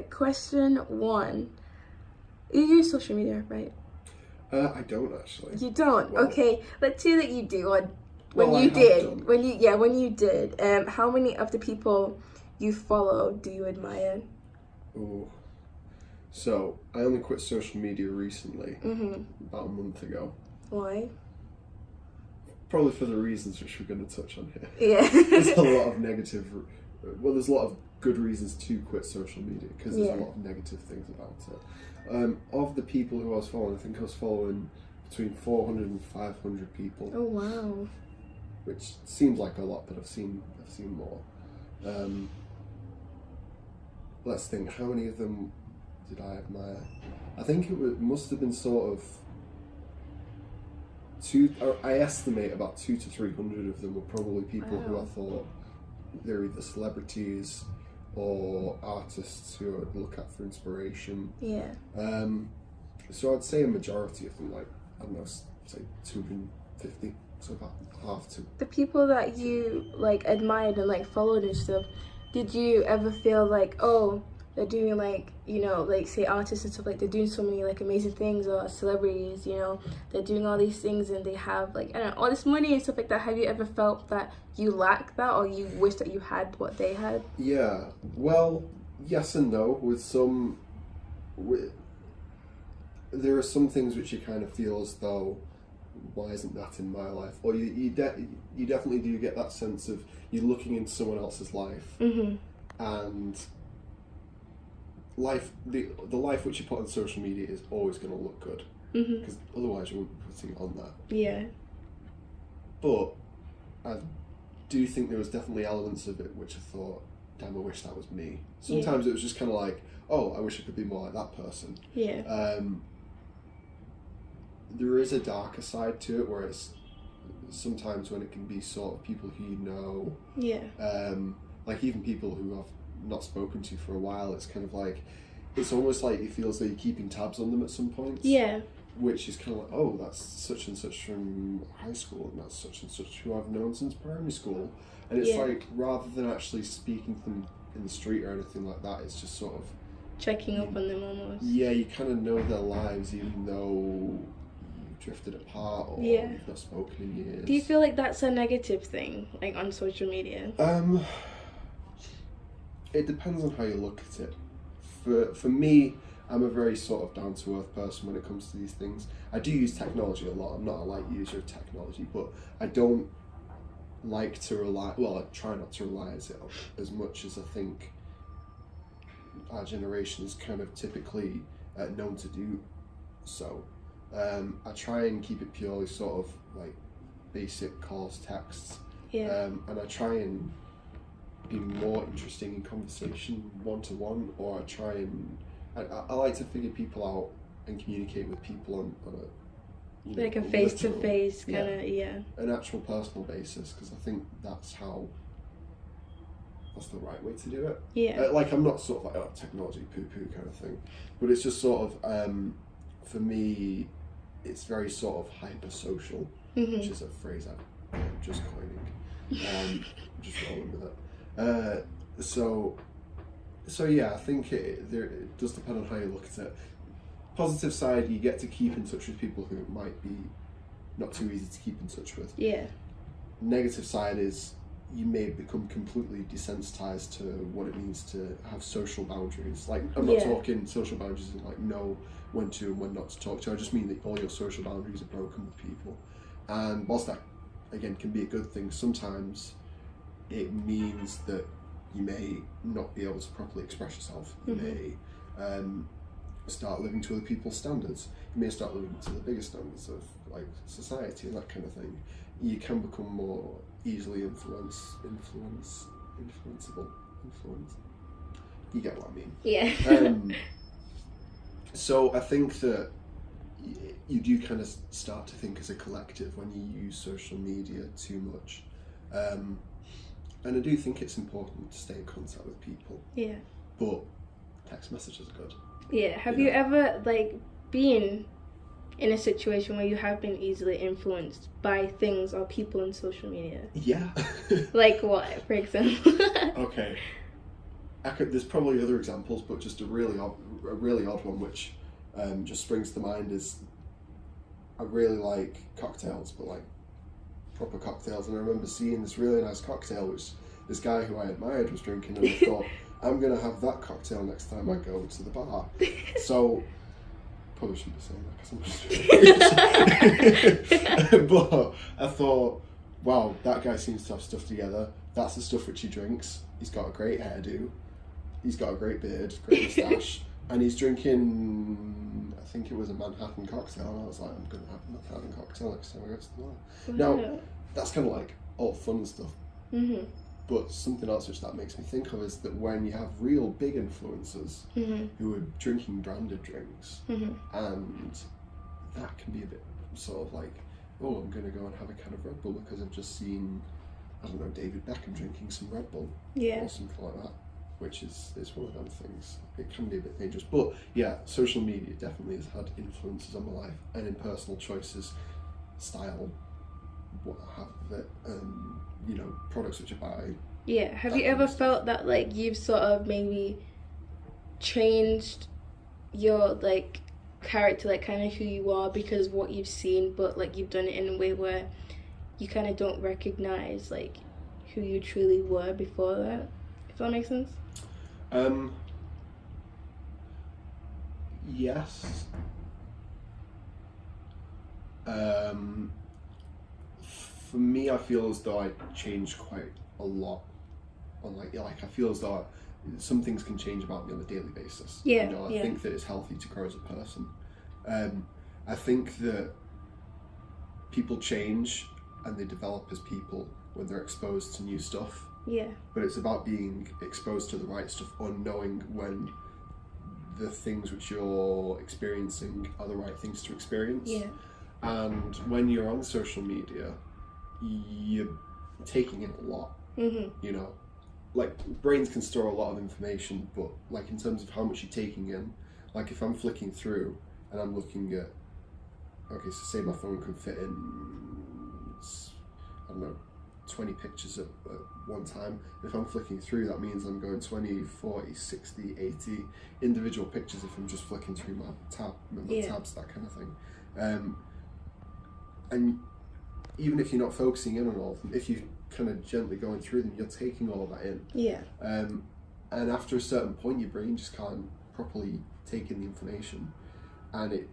Question 1. You use social media, right? I don't actually. You don't? Well, okay, let's say that you do, or when well, you I have did. done. When you did. How many of the people you follow do you admire? Ooh. So, I only quit social media recently, about a month ago. Why? Probably for the reasons which we're going to touch on here. Yeah. There's a lot of negative... Well, there's a lot of good reasons to quit social media, because there's a lot of negative things about it. Of the people who I was following, I think I was following between 400 and 500 people. Oh, wow. Which seems like a lot, but I've seen more. Let's think, how many of them did I admire? I think must have been sort of I estimate about 200 to 300 of them were probably people who I thought they're either celebrities or artists who I'd look at for inspiration. Yeah. So I'd say a majority of them, like, I don't know, say 250. So about half to. The people that you like admired and like followed and stuff, did you ever feel like, oh, they're doing like, you know, like say artists and stuff, like they're doing so many like amazing things, or celebrities, you know, they're doing all these things and they have like, I don't know, all this money and stuff like that. Have you ever felt that you lack that, or you wish that you had what they had? Yeah, well, yes and no. There are some things which you kind of feel as though, why isn't that in my life? Or you definitely do get that sense of you're looking into someone else's life, and the life which you put on social media is always going to look good, because otherwise you wouldn't be putting it on there. Yeah. But I do think there was definitely elements of it which I thought, damn, I wish that was me. Sometimes it was just kind of like, oh, I wish I could be more like that person. Yeah. There is a darker side to it, where it's sometimes when it can be sort of people who you know. Yeah. Like even people who I've not spoken to for a while, it's kind of like, it's almost like it feels like you're keeping tabs on them at some points. Yeah. Which is kind of like, oh, that's such and such from high school, and that's such and such who I've known since primary school. And it's like, rather than actually speaking to them in the street or anything like that, it's just sort of checking up on them almost. Yeah, you kind of know their lives even though you've drifted apart or you've not spoken in years. Do you feel like that's a negative thing, like on social media? It depends on how you look at it. For me, I'm a very sort of down-to-earth person when it comes to these things. I do use technology a lot. I'm not a light user of technology, but I don't like to rely, well, I try not to rely as much as I think our generation is kind of typically known to do so. I try and keep it purely sort of like basic calls, texts, and I try and be more interesting in conversation one-to-one, or I try and I like to figure people out and communicate with people on a like a face-to-face kind of an actual personal basis, because I think that's the right way to do it. Like, I'm not sort of like, oh, technology poo-poo kind of thing, but it's just sort of for me it's very sort of hyper-social, which is a phrase I'm just coining, just rolling with it. So yeah, I think it does depend on how you look at it. Positive side, you get to keep in touch with people who it might be not too easy to keep in touch with. Yeah. Negative side is you may become completely desensitized to what it means to have social boundaries. Like, I'm not talking social boundaries and like know when to and when not to talk to. I just mean that all your social boundaries are broken with people. And whilst that, again, can be a good thing, sometimes it means that you may not be able to properly express yourself. You may start living to other people's standards. You may start living to the bigger standards of like society and that kind of thing. You can become more easily influenceable. You get what I mean? Yeah. So I think that you do kind of start to think as a collective when you use social media too much. And I do think it's important to stay in contact with people. Yeah. But text messages are good. Yeah. Have you ever like been in a situation where you have been easily influenced by things or people on social media? Yeah. Like what, for example? Okay. there's probably other examples, but just a really odd one which just springs to mind is I really like cocktails, but like proper cocktails. And I remember seeing this really nice cocktail which this guy who I admired was drinking, and I thought, I'm gonna have that cocktail next time I go to the bar. So probably shouldn't be saying that because I'm but I thought, wow, that guy seems to have stuff together. That's the stuff which he drinks. He's got a great hairdo. He's got a great beard, great moustache, and he's drinking, I think it was a Manhattan cocktail, and I was like, I'm going to have a Manhattan cocktail next time I go to the bar. Now, that's kind of like all fun stuff. Mm-hmm. But something else which that makes me think of is that when you have real big influencers who are drinking branded drinks, and that can be a bit sort of like, oh, I'm going to go and have a can of Red Bull because I've just seen, I don't know, David Beckham drinking some Red Bull or something like that, which is one of them things. It can be a bit dangerous. But yeah, social media definitely has had influences on my life and in personal choices, style, what I have of it, you know, products which I buy. Yeah, have you ever felt that like you've sort of maybe changed your like character, like kind of who you are because of what you've seen, but like you've done it in a way where you kind of don't recognize like who you truly were before that, if that makes sense? Yes. For me, I feel as though I changed quite a lot. On like I feel as though some things can change about me on a daily basis. Yeah. You know, I think that it's healthy to grow as a person. I think that people change and they develop as people when they're exposed to new stuff. Yeah. But it's about being exposed to the right stuff or knowing when the things which you're experiencing are the right things to experience. Yeah. And when you're on social media, you're taking in a lot. You know, like brains can store a lot of information, but like in terms of how much you're taking in, like if I'm flicking through and I'm looking at, okay, so say my phone can fit in, I don't know, 20 pictures at one time. If I'm flicking through, that means I'm going 20, 40, 60, 80 individual pictures if I'm just flicking through my tabs, that kind of thing. And even if you're not focusing in on all of them, if you're kind of gently going through them, you're taking all of that in. Yeah. And after a certain point, your brain just can't properly take in the information, and it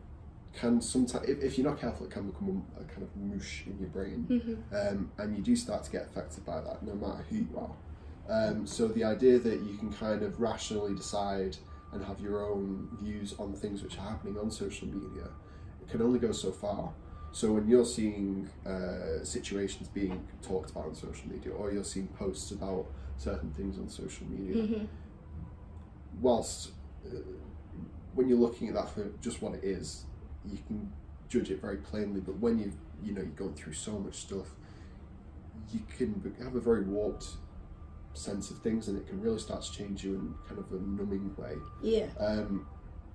can sometimes, if you're not careful, it can become a kind of mush in your brain, and you do start to get affected by that, no matter who you are. So the idea that you can kind of rationally decide and have your own views on things which are happening on social media, it can only go so far. So when you're seeing situations being talked about on social media, or you're seeing posts about certain things on social media, whilst when you're looking at that for just what it is, you can judge it very plainly. But when you're going through so much stuff, you can have a very warped sense of things, and it can really start to change you in kind of a numbing way. Yeah. And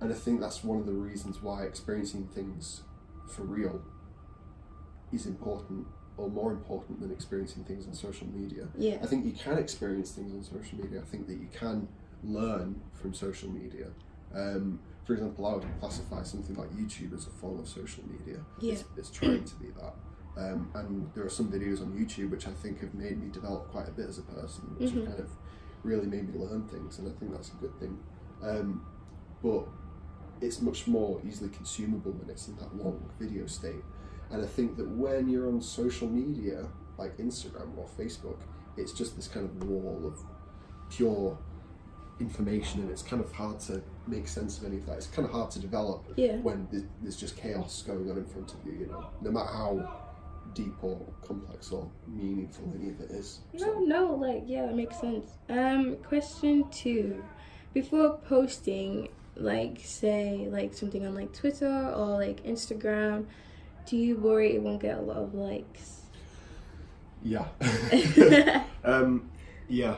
I think that's one of the reasons why experiencing things for real is important, or more important than experiencing things on social media. Yeah. I think you can experience things on social media. I think that you can learn from social media. For example, I would classify something like YouTube as a form of social media. Yeah. It's trying to be that. And there are some videos on YouTube which I think have made me develop quite a bit as a person, which have kind of really made me learn things, and I think that's a good thing. But it's much more easily consumable when it's in that long video state. And I think that when you're on social media, like Instagram or Facebook, it's just this kind of wall of pure information, and it's kind of hard to make sense of any of that. It's kind of hard to develop when there's just chaos going on in front of you, no matter how deep or complex or meaningful any of it is. That makes sense. Question 2. Before posting, like say like something on like Twitter or like Instagram, do you worry it won't get a lot of likes? Yeah. Yeah.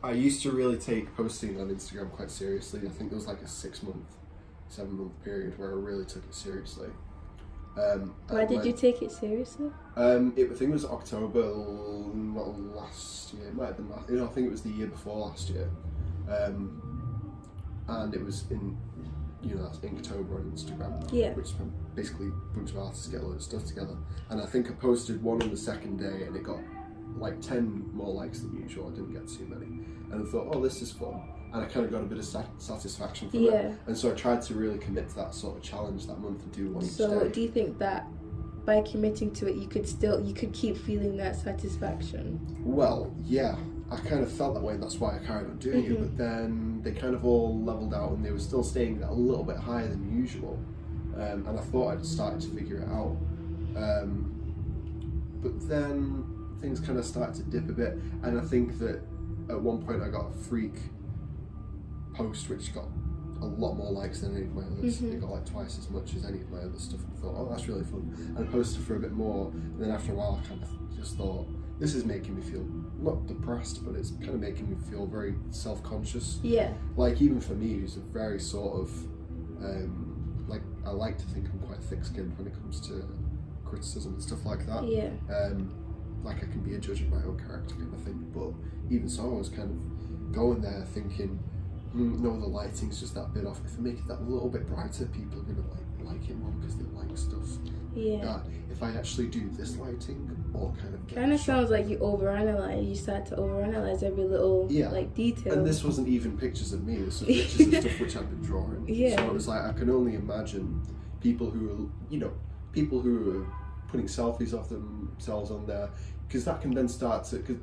I used to really take posting on Instagram quite seriously. I think there was like a 7-month period where I really took it seriously. Why did you take it seriously? I think it was October, not last year. It might have been last. I think it was the year before last year, and it was in, that's Inktober on Instagram. Yeah. Which is basically a bunch of artists get a load of stuff together. And I think I posted one on the second day, and it got like 10 more likes than usual. I didn't get too many, and I thought, oh, this is fun. And I kind of got a bit of satisfaction from it. And so I tried to really commit to that sort of challenge that month and do one each day. So do you think that by committing to it, you could keep feeling that satisfaction? Well, yeah. I kind of felt that way, and that's why I carried on doing it. But then they kind of all leveled out, and they were still staying a little bit higher than usual. And I thought I'd started to figure it out. But then things kind of started to dip a bit, and I think that at one point I got a freak post which got a lot more likes than any of my others. It got like twice as much as any of my other stuff, and I thought, oh, that's really fun. And I posted for a bit more, and then after a while I kind of just thought, this is making me feel not depressed, but it's kind of making me feel very self-conscious. Yeah. Like, even for me, who's a very sort of like, I like to think I'm quite thick-skinned when it comes to criticism and stuff like that. Yeah. Like, I can be a judge of my own character kind of thing, but even so, I was kind of going there thinking, no, the lighting's just that bit off. If I make it that little bit brighter, people are going to like it more because they like stuff. Yeah. If I actually do this lighting, or kind of sounds like you overanalyze. You start to overanalyze every little like detail. And this wasn't even pictures of me. This was pictures of stuff which I've been drawing. Yeah. So it was like, I can only imagine people who are, people who are putting selfies of themselves on there, because that can then start to, because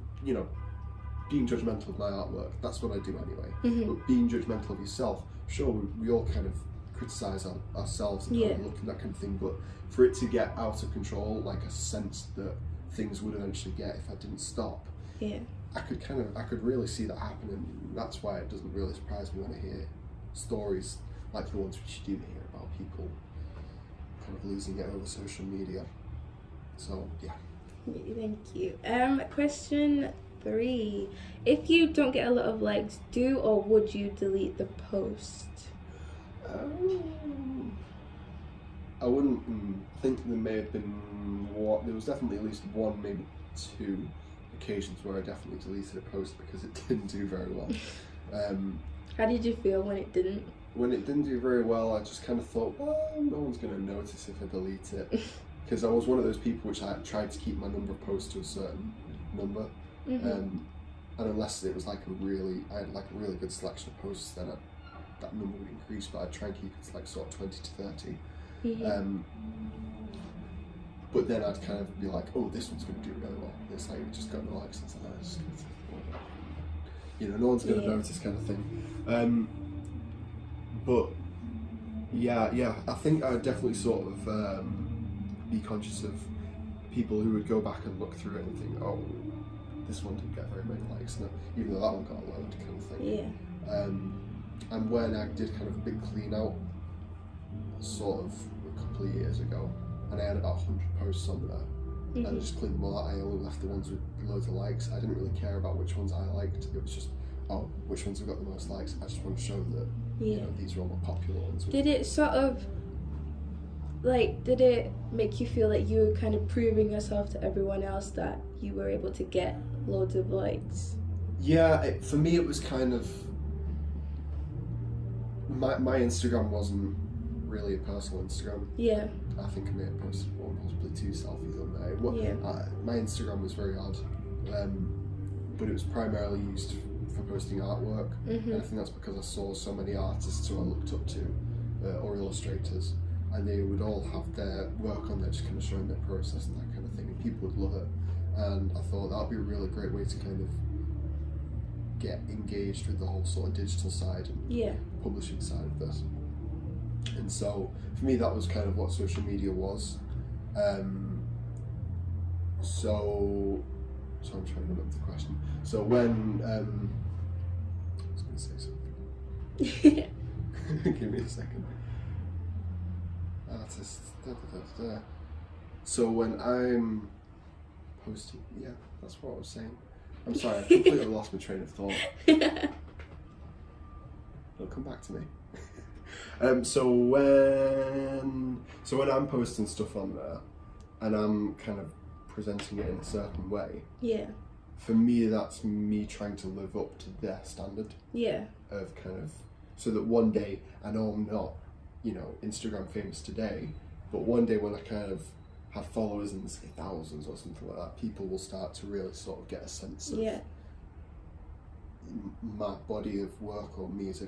being judgmental of my artwork, that's what I do anyway. But being judgmental of yourself, sure, we all kind of criticize ourselves and how we look and that kind of thing, but for it to get out of control, like a sense that things would eventually get if I didn't stop, I could really see that happening. That's why it doesn't really surprise me when I hear stories like the ones which you do hear about people kind of losing it over social media. So yeah. Thank you. Question 3. If you don't get a lot of likes, do or would you delete the post? I wouldn't think there may have been there was definitely at least one, maybe 2 occasions where I definitely deleted a post because it didn't do very well. How did you feel when it didn't? When it didn't do very well, I just kind of thought, well, no one's going to notice if I delete it. Because I was one of those people which I tried to keep my number of posts to a certain number. And unless it was I had like a really good selection of posts, then that number would increase, but I'd try and keep it to like sort of 20 to 30. But then I'd kind of be like, oh, this one's going to do really well. It's like, it just got no likes, and it's like, no one's going to notice kind of thing. But yeah, I think I would definitely sort of be conscious of people who would go back and look through it and think, oh, this one didn't get very many likes, even though that one got a load kind of thing. And when I did kind of a big clean out sort of a couple of years ago, and I had about 100 posts on there, and I just cleaned them all out. I only left the ones with loads of likes. I didn't really care about which ones I liked. It was just, oh, which ones have got the most likes. I just want to show that these are all the popular ones. Did it sort of did it make you feel like you were kind of proving yourself to everyone else that you were able to get loads of likes? Yeah, for me it was kind of, my Instagram wasn't really a personal Instagram. Yeah. I think I may have posted 1, possibly 2 selfies on there. My Instagram was very odd, but it was primarily used for posting artwork, and I think that's because I saw so many artists who I looked up to, or illustrators, and they would all have their work on there, just kind of showing their process and that kind of thing, and people would love it. And I thought that would be a really great way to kind of get engaged with the whole sort of digital side and publishing side of this. And so for me, that was kind of what social media was. So I'm trying to remember the question. So when I was going to say something. Give me a second. Artist. So when I'm posting, that's what I was saying. I'm sorry, I completely lost my train of thought. It'll come back to me. So when I'm posting stuff on there, and I'm kind of presenting it in a certain way, yeah, for me that's me trying to live up to their standard. Yeah. Of kind of, so that one day, I know I'm not, Instagram famous today, but one day when I kind of have followers in, say, thousands or something like that, people will start to really sort of get a sense of my body of work or me as a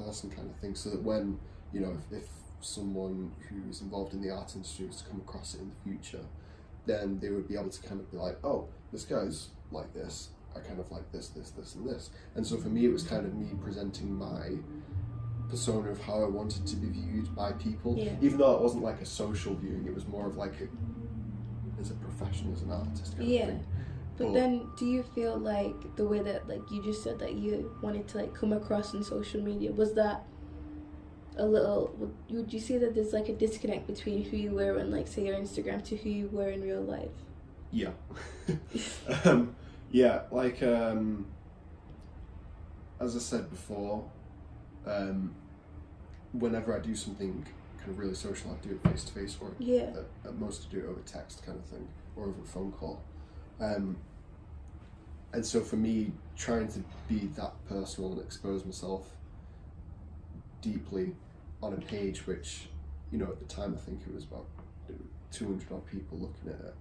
person kind of thing, so that when, if someone who's involved in the art industry was to come across it in the future, then they would be able to kind of be like, oh, this guy's like this, I kind of like this, and this. And so for me, it was kind of me presenting my persona of how I wanted to be viewed by people, even though it wasn't like a social viewing, it was more of like as a profession, as an artist kind of thing. But then, do you feel like the way that, like, you just said that you wanted to, like, come across in social media, was that a little, would you say that there's, like, a disconnect between who you were on, like, say, your Instagram to who you were in real life? Yeah. Yeah, like, as I said before, whenever I do something kind of really social, I do it face to face, or at most I do it over text kind of thing, or over a phone call. And so for me, trying to be that personal and expose myself deeply on a page which, at the time I think it was about 200 odd people looking at it,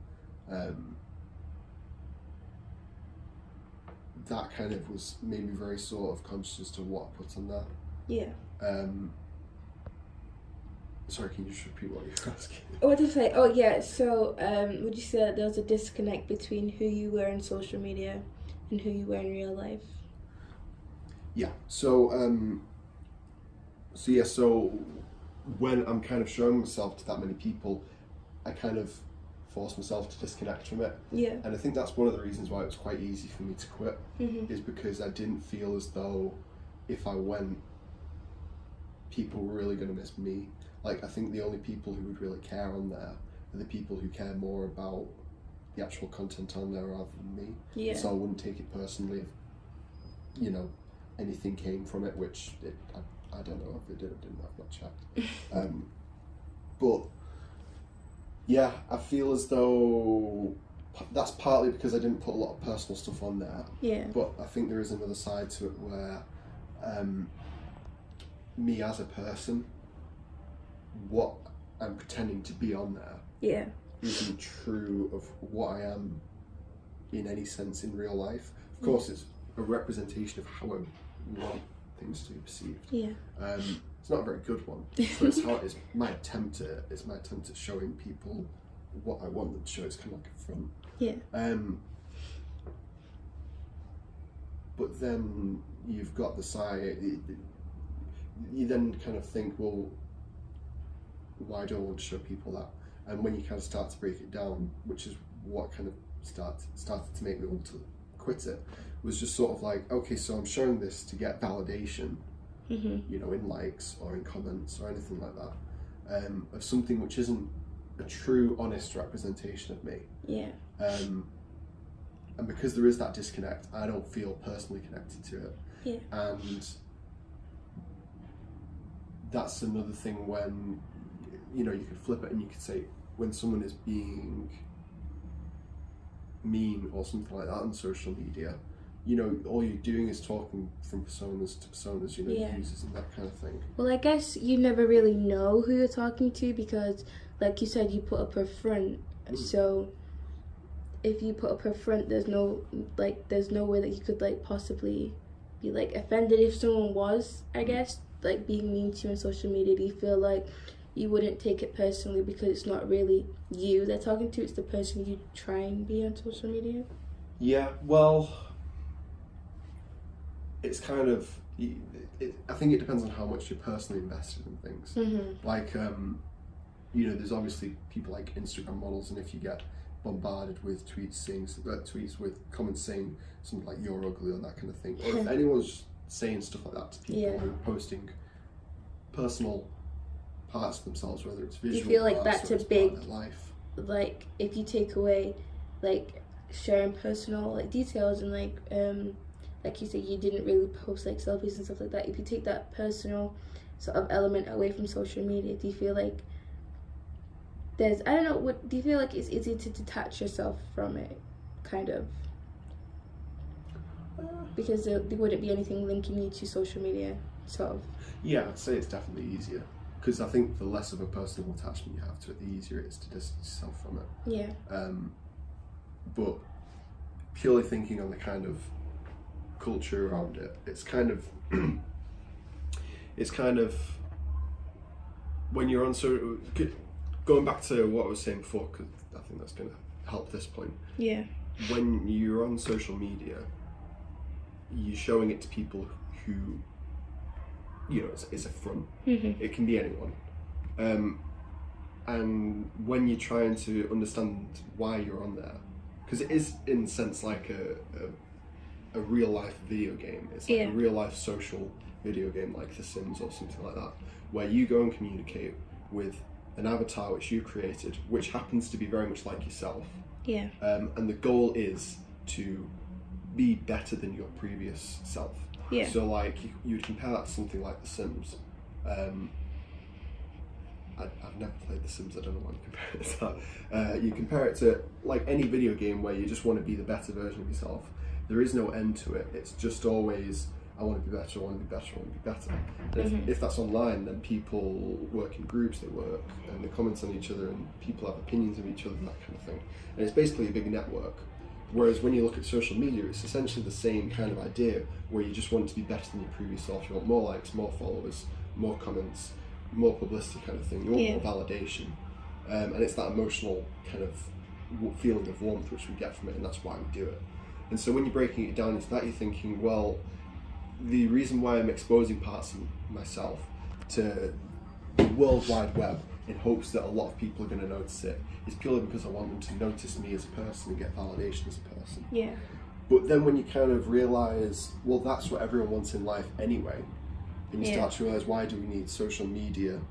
that kind of made me very sort of conscious as to what I put on there. Yeah. Sorry, can you just repeat what you were asking? What did you say? Oh yeah, so would you say that there was a disconnect between who you were in social media and who you were in real life? Yeah, so when I'm kind of showing myself to that many people, I kind of force myself to disconnect from it. Yeah. And I think that's one of the reasons why it was quite easy for me to quit, is because I didn't feel as though if I went, people were really going to miss me. Like, I think the only people who would really care on there are the people who care more about the actual content on there rather than me. Yeah. So I wouldn't take it personally if, anything came from it, which I don't know if it did or didn't, I've not checked. But yeah, I feel as though that's partly because I didn't put a lot of personal stuff on there. Yeah. But I think there is another side to it where me as a person, what I'm pretending to be on there isn't true of what I am in any sense in real life. Of course, it's a representation of how I want things to be perceived. Yeah. It's not a very good one, but it's my attempt at showing people what I want them to show. It's kind of like a front. Yeah. But then you've got the side. You then kind of think, well, why do I want to show people that? And when you kind of start to break it down, which is what kind of started to make me want to quit it, was just sort of like, okay, so I'm showing this to get validation, in likes or in comments or anything like that, of something which isn't a true, honest representation of me. Yeah. And because there is that disconnect, I don't feel personally connected to it. Yeah. And that's another thing when, you could flip it and you could say, when someone is being mean or something like that on social media, all you're doing is talking from personas to personas, users and that kind of thing. Well, I guess you never really know who you're talking to because, like you said, you put up a front. So if you put up a front, there's no way that you could, like, possibly be, like, offended if someone was, I guess, like, being mean to you on social media. Do you feel like you wouldn't take it personally because it's not really you they're talking to, it's the person you try and be on social media? Yeah, well, it's kind of, I think it depends on how much you're personally invested in things. Like, there's obviously people like Instagram models, and if you get bombarded with tweets with comments saying something like "you're ugly" or that kind of thing, or if anyone's saying stuff like that to people who are posting personal parts of themselves, whether it's visual, you feel like parts, that's a big life. Like, if you take away, like, sharing personal, like, details and like like you said, you didn't really post like selfies and stuff like that. If you take that personal sort of element away from social media, do you feel like there's, I don't know, what do you feel like it's easy to detach yourself from it, kind of? Because there wouldn't be anything linking you to social media, sort of. Yeah, I'd say it's definitely easier. Because I think the less of a personal attachment you have to it, the easier it is to distance yourself from it. Yeah. But purely thinking on the kind of culture around it, it's kind of when you're on, so going back to what I was saying before, because I think that's going to help this point. Yeah. When you're on social media, you're showing it to people who, you know, it's a front. Mm-hmm. It can be anyone. And when you're trying to understand why you're on there, because it is in a sense like a real life video game. It's like a real life social video game like The Sims or something like that, where you go and communicate with an avatar which you created, which happens to be very much like yourself. Yeah. And the goal is to be better than your previous self. Yeah. So like you would compare that to something like The Sims. I've never played The Sims, I don't know why you compare it to that. You compare it to like any video game where you just want to be the better version of yourself. There is no end to it. It's just always, I want to be better, I want to be better, I want to be better. And if that's online, then people work in groups, they work and they comment on each other and people have opinions of each other, that kind of thing. And it's basically a big network. Whereas when you look at social media, it's essentially the same kind of idea, where you just want to be better than your previous self. You want more likes, more followers, more comments, more publicity kind of thing. You want more validation. And it's that emotional kind of feeling of warmth which we get from it, and that's why we do it. And so when you're breaking it down into that, you're thinking, well, the reason why I'm exposing parts of myself to the World Wide Web in hopes that a lot of people are going to notice it is purely because I want them to notice me as a person and get validation as a person. Yeah. But then when you kind of realise, well, that's what everyone wants in life anyway, and you start to realise, why do we need social media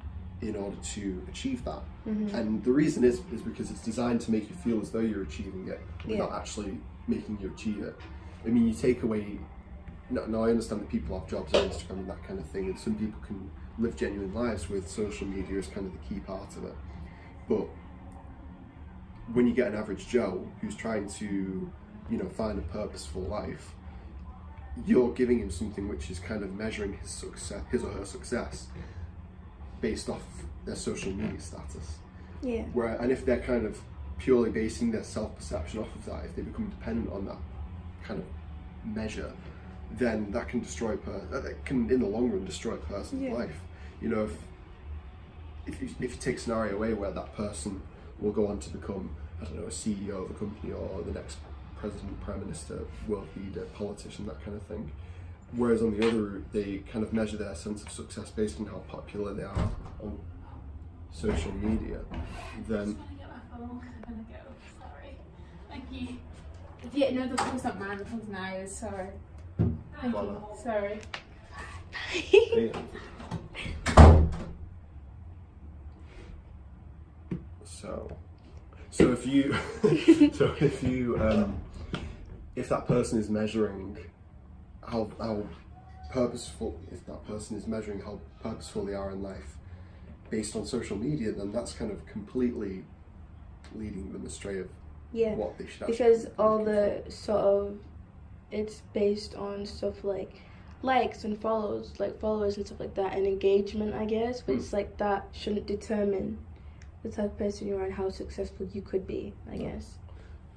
in order to achieve that? And the reason is because it's designed to make you feel as though you're achieving it without actually making you achieve it. I mean, you take away, no, I understand that people have jobs on Instagram and that kind of thing, and some people can live genuine lives with social media as kind of the key part of it. But when you get an average Joe who's trying to, you know, find a purposeful life, you're giving him something which is kind of measuring his success, his or her success, based off their social media status. Yeah. And if they're kind of purely basing their self-perception off of that, if they become dependent on that kind of measure, then that can destroy that can in the long run destroy a person's life. You know, if you take a scenario away where that person will go on to become, I don't know, a CEO of a company or the next president, prime minister, world leader, politician, that kind of thing. Whereas on the other route, they kind of measure their sense of success based on how popular they are on social media. Then. I'm just gonna get my phone because I'm gonna go. Sorry. Thank you. Yeah, no, the phone's not mine. The phone's Nyah's. Sorry. Thank you. Sorry. So if that person is measuring how purposeful, if that person is measuring how purposeful they are in life based on social media, then that's kind of completely leading them astray of what they should actually because all the sort of, it's based on stuff like likes and followers and stuff like that, and engagement, I guess, but it's like that shouldn't determine the type of person you are and how successful you could be, I guess.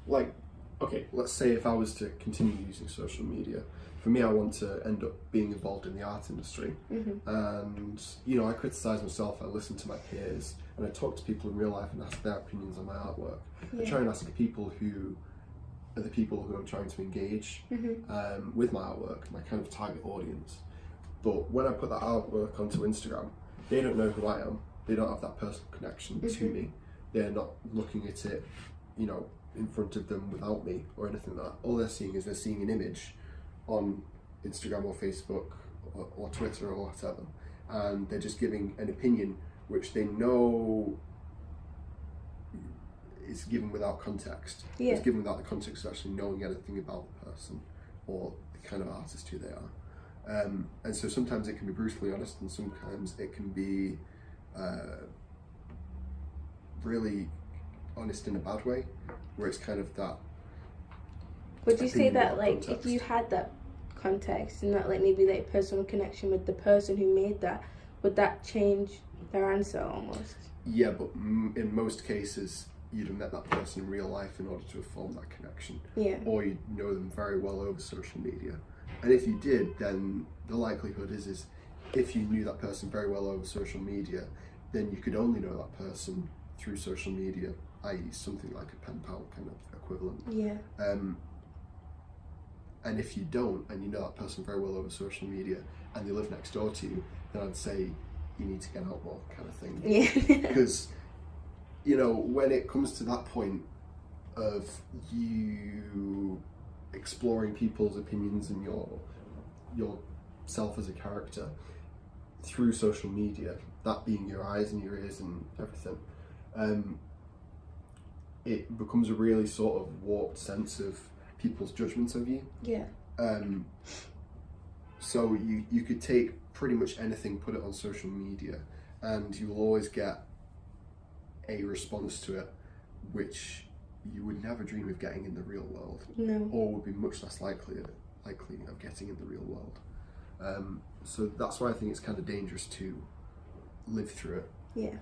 Like, okay, let's say if I was to continue using social media, for me I want to end up being involved in the art industry, and you know, I criticise myself, I listen to my peers, and I talk to people in real life and ask their opinions on my artwork. I try and ask the people who are the people who I'm trying to engage with my artwork, my kind of target audience. But when I put that artwork onto Instagram, they don't know who I am, they don't have that personal connection to me, they're not looking at it, you know, in front of them without me or anything like that. All they're seeing is they're seeing an image on Instagram or Facebook or Twitter or whatever, and they're just giving an opinion which they know is given without context. It's given without the context of actually knowing anything about the person or the kind of artist who they are. And so sometimes it can be brutally honest, and sometimes it can be really honest in a bad way, where it's kind of that. Would you say that, like, context. if you had that context and that, like, maybe like personal connection with the person who made that, would that change their answer almost? Yeah, but in most cases, you'd have met that person in real life in order to have formed that connection. Yeah. Or you'd know them very well over social media. And if you did, then the likelihood is if you knew that person very well over social media, then you could only know that person through social media, i.e. something like a pen pal kind of equivalent. Yeah. And if you don't, and you know that person very well over social media, and they live next door to you, then I'd say you need to get out more, kind of thing. Yeah. Because, you know, when it comes to that point of you exploring people's opinions and yourself as a character through social media, that being your eyes and your ears and everything, it becomes a really sort of warped sense of people's judgments of you. Yeah. So you could take pretty much anything, put it on social media, and you'll always get a response to it which you would never dream of getting in the real world. No. Or would be much less likely of getting in the real world. So that's why I think it's kind of dangerous to live through it. Yeah.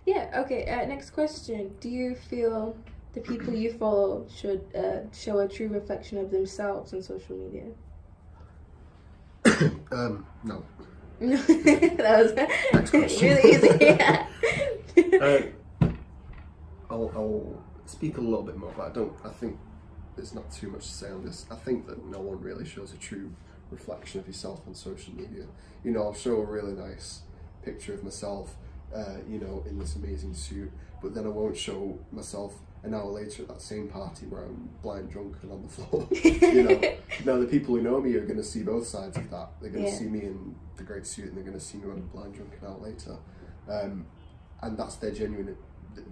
Yeah, okay, next question. Do you feel the people you follow should show a true reflection of themselves on social media? No. That Next was question. really easy. Yeah. I'll speak a little bit more, but I think there's not too much to say on this. I think that no one really shows a true reflection of yourself on social media. You know, I'll show a really nice picture of myself, you know, in this amazing suit, but then I won't show myself an hour later at that same party where I'm blind drunk and on the floor. You know, now the people who know me are going to see both sides of that. They're going to see me in the great suit, and they're going to see me when I'm blind drunk an hour later, and that's their genuine.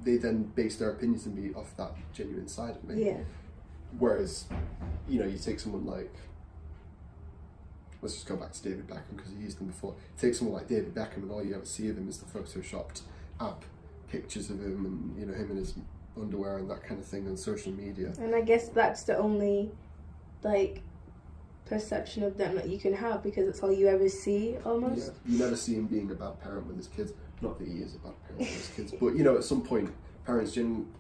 They then base their opinions on me off that genuine side of me. Yeah. Whereas, you know, you take someone like, let's just go back to David Beckham because he used them before. Take someone like David Beckham, and all you ever see of him is the photoshopped app pictures of him, and you know, him in his underwear and that kind of thing on social media. And I guess that's the only, like, perception of them that you can have, because it's all you ever see, almost. Yeah. You never see him being a bad parent with his kids. Not that he is a bad parent with his kids, but you know, at some point, parents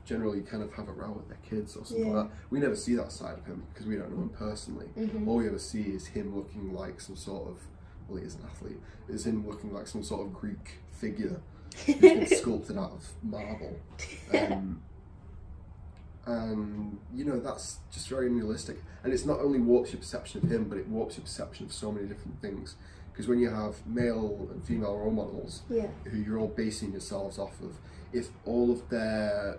generally kind of have a row with their kids or something like that. We never see that side of him because we don't know him personally. Mm-hmm. All we ever see is him looking like some sort of, well, he is an athlete, is him looking like some sort of Greek figure who's been sculpted out of marble. And you know, that's just very unrealistic, and it's not only warps your perception of him, but it warps your perception of so many different things, because when you have male and female role models who you're all basing yourselves off of, if all of their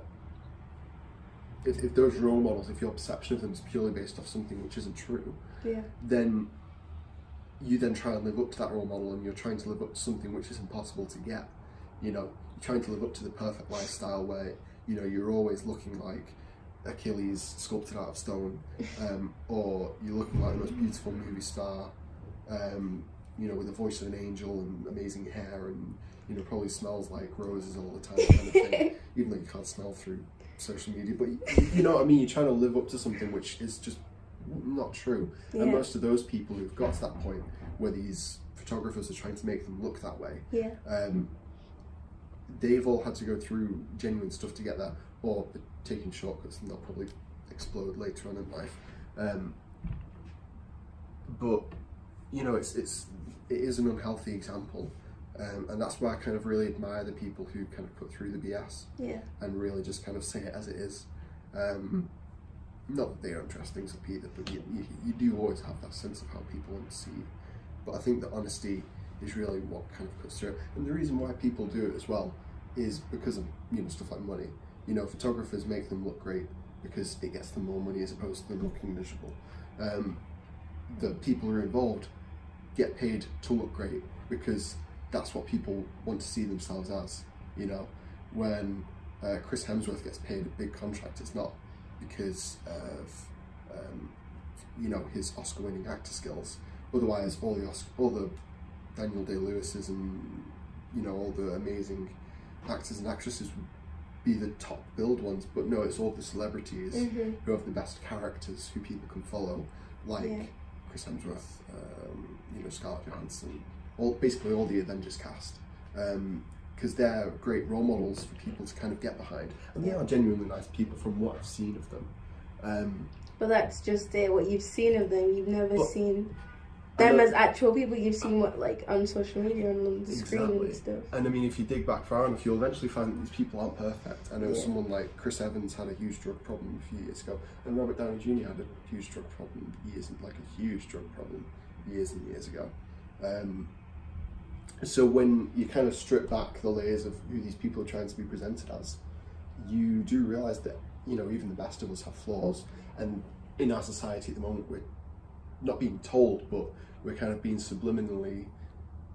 if those role models, if your perception of them is purely based off something which isn't true, then you then try and live up to that role model, and you're trying to live up to something which is impossible to get. You know, you're trying to live up to the perfect lifestyle where, you know, you're always looking like Achilles sculpted out of stone, or you're looking like the most beautiful movie star, you know, with the voice of an angel and amazing hair, and you know, probably smells like roses all the time, kind of thing. Even though you can't smell through social media, but you know what I mean. You're trying to live up to something which is just not true. And most of those people who've got to that point where these photographers are trying to make them look that way, they've all had to go through genuine stuff to get there, or taking shortcuts, and they'll probably explode later on in life. But you know, it is an unhealthy example, and that's why I kind of really admire the people who kind of cut through the BS and really just kind of say it as it is. Not that they don't dress things up either, but you do always have that sense of how people want to see you. But I think that honesty is really what kind of cuts through it. And the reason why people do it as well is because of, you know, stuff like money. You know, photographers make them look great because it gets them more money as opposed to them looking miserable. The people who are involved get paid to look great because that's what people want to see themselves as. You know, when Chris Hemsworth gets paid a big contract, it's not because of you know, his Oscar-winning actor skills. Otherwise, all the Daniel Day-Lewis's and, you know, all the amazing actors and actresses would be the top billed ones. But no, it's all the celebrities who have the best characters who people can follow, like Chris Hemsworth, you know, Scarlett Johansson, basically all the Avengers cast. Because they're great role models for people to kind of get behind, and they are genuinely nice people from what I've seen of them. But that's just what you've seen of them. You've never seen them as actual people. You've seen what, like, on social media and on the screen and stuff. And I mean, if you dig back far enough, you'll eventually find that these people aren't perfect. I know someone like Chris Evans had a huge drug problem a few years ago, and Robert Downey Jr. had a huge drug problem years and years ago. So when you kind of strip back the layers of who these people are trying to be presented as, you do realise that, you know, even the best of us have flaws, and in our society at the moment we're not being told, but we're kind of being subliminally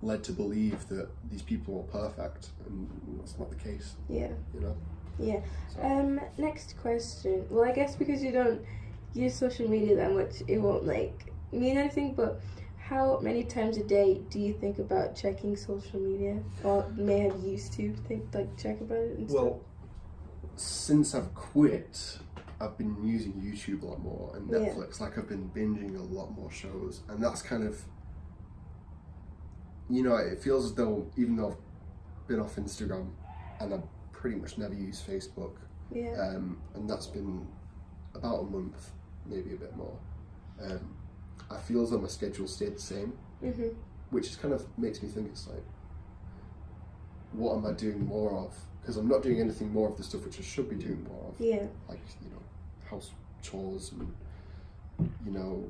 led to believe that these people are perfect, and that's not the case. Yeah. You know? Yeah. So. Next question. Well, I guess because you don't use social media that much, it won't, like, mean anything, but how many times a day do you think about checking social media, or may have used to check about it and Well, since I've quit, I've been using YouTube a lot more, and Netflix. Like, I've been binging a lot more shows, and that's kind of, you know, it feels as though, even though I've been off Instagram, and I've pretty much never used Facebook, and that's been about a month, maybe a bit more. I feel as though my schedule stayed the same, which is kind of makes me think, it's like, what am I doing more of? Because I'm not doing anything more of the stuff which I should be doing more of. Yeah. Like, you know, house chores and, you know,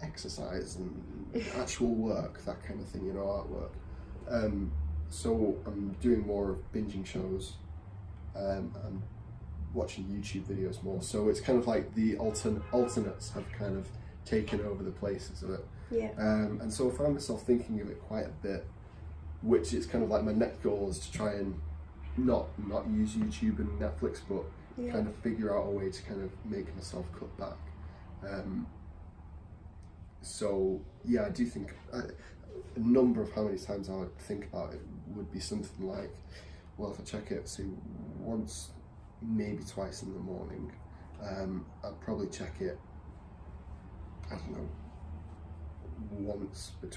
exercise and actual work, that kind of thing, you know, artwork. So I'm doing more of binging shows. I'm watching YouTube videos more. So it's kind of like the alternates have kind of taken over the places of it. Yeah. And so I found myself thinking of it quite a bit, which is kind of like my next goal is to try and not use YouTube and Netflix, but kind of figure out a way to kind of make myself cut back. So yeah, I do think a number of how many times I would think about it would be something like, well, if I check it, say once, maybe twice in the morning, I'd probably check it, I don't know, once or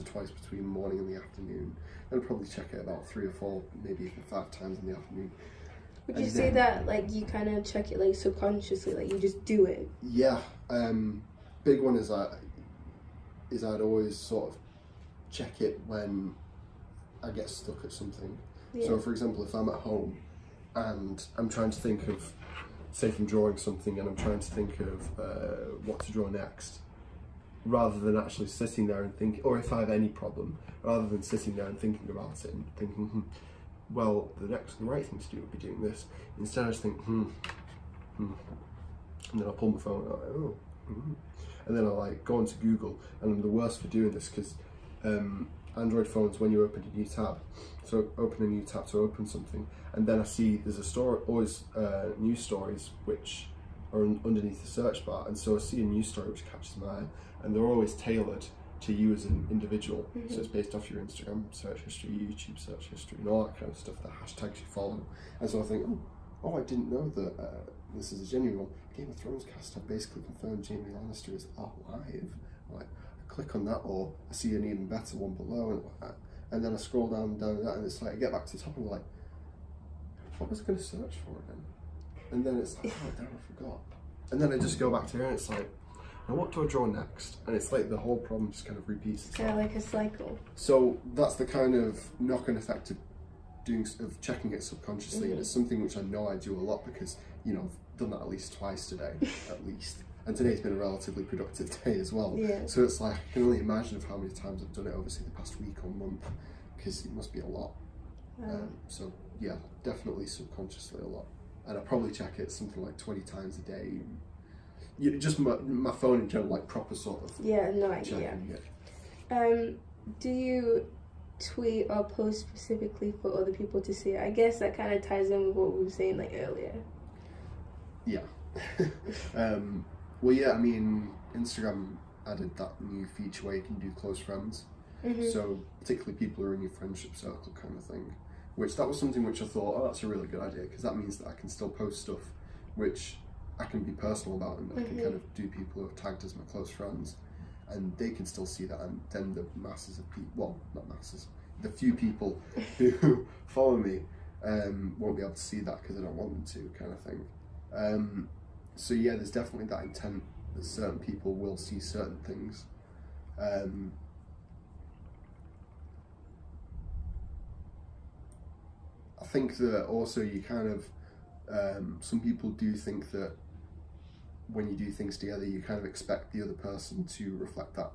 twice between morning and the afternoon. I'd probably check it about 3 or 4, maybe even 5 times in the afternoon. Would you say that, like, you kind of check it, like, subconsciously, like, you just do it? Yeah. Big one is I'd always sort of check it when I get stuck at something. Yeah. So, for example, if I'm at home and I'm trying to think of, say if I'm drawing something and I'm trying to think of what to draw next, rather than actually sitting there and thinking, or if I have any problem, rather than sitting there and thinking about it and thinking, well, the right thing to do would be doing this, instead I just think, and then I'll pull my phone out, and then I'll like go onto Google, and I'm the worst for doing this because Android phones, when you open a new tab, so open a new tab to open something, and then I see there's a story, always news stories which are underneath the search bar, and so I see a news story which catches my eye, and they're always tailored to you as an individual. So it's based off your Instagram search history, YouTube search history, and all that kind of stuff, the hashtags you follow. And so I think, oh, I didn't know that this is a genuine one. Game of Thrones cast have basically confirmed Jaime Lannister is alive. Like, I click on that, or I see an even better one below, and then I scroll down that, and it's like, I get back to the top, and I'm like, what was I going to search for again? And then it's like, oh damn, I forgot. And then I just go back to here, and it's like, now what do I draw next? And it's like the whole problem just kind of repeats itself. Kind of like a cycle. So that's the kind of knock-on effect of checking it subconsciously, and it's something which I know I do a lot because, you know, I've done that at least twice today, at least. And today's been a relatively productive day as well. Yeah. So it's like, I can only imagine of how many times I've done it over, say, the past week or month, because it must be a lot. So yeah, definitely subconsciously a lot. And I probably check it something like 20 times a day. Just my phone in general, like proper sort of. Yeah, no idea. Do you tweet or post specifically for other people to see? I guess that kind of ties in with what we were saying like earlier. Yeah. Well, yeah, I mean, Instagram added that new feature where you can do close friends. So particularly people who are in your friendship circle kind of thing. That was something which I thought, oh, that's a really good idea, because that means that I can still post stuff which I can be personal about, and I can kind of do people who are tagged as my close friends, and they can still see that, and then the masses of people, well, not masses, the few people who follow me won't be able to see that because I don't want them to, kind of thing. So yeah, there's definitely that intent that certain people will see certain things. I think that also you kind of, some people do think that when you do things together, you kind of expect the other person to reflect that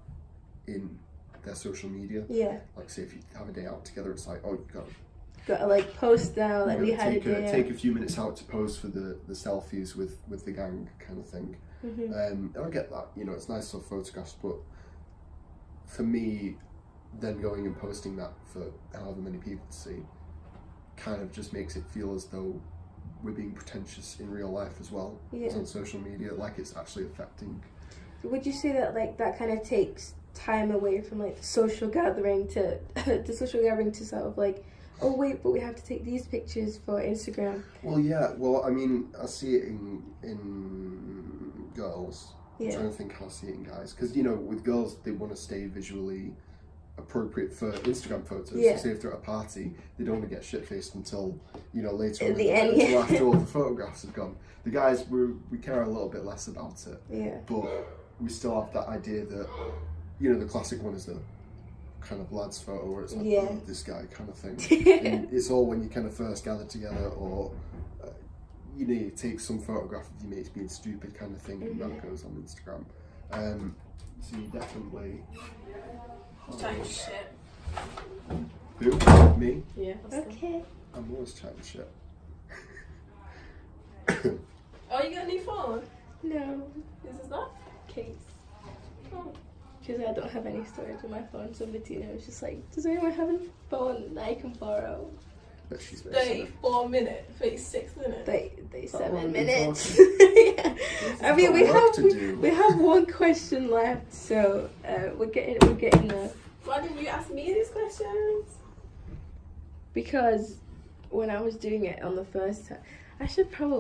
in their social media. Yeah. Like, say if you have a day out together, it's like, oh, you gotta like post now that we had a day out. Take a few minutes out to pose for the selfies with the gang, kind of thing. And I get that, you know, it's nice to have photographs, but for me, then going and posting that for however many people to see kind of just makes it feel as though we're being pretentious in real life as well. It's on social media, like it's actually affecting. Would you say that like that kind of takes time away from like the social gathering to sort of like, oh wait, but we have to take these pictures for Instagram? Well, yeah. Well, I mean, I see it in girls. I'm trying to think how I see it in guys, because you know, with girls they want to stay visually appropriate for Instagram photos. So say if they're at a party, they don't want to get shit faced until, you know, later on, until after all the photographs have gone. The guys, we care a little bit less about it. But we still have that idea that, you know, the classic one is the kind of lads photo where it's like, oh, this guy kind of thing. And it's all when you kind of first gather together, or you know, you take some photograph of your mates being stupid kind of thing, and that goes on Instagram. So you definitely. Chatting shit. Who? Me? Yeah. Okay. I'm always chatting shit. Oh, you got a new phone? No. This is that? Case. Oh. Because I don't have any storage on my phone, so Bettina was just like, does anyone have a phone that I can borrow? But she's very 34 minutes, 36 minutes. 37 minutes. Yeah. I mean, we have one question left, so we're getting there. Why didn't you ask me these questions? Because when I was doing it on the first time, I should probably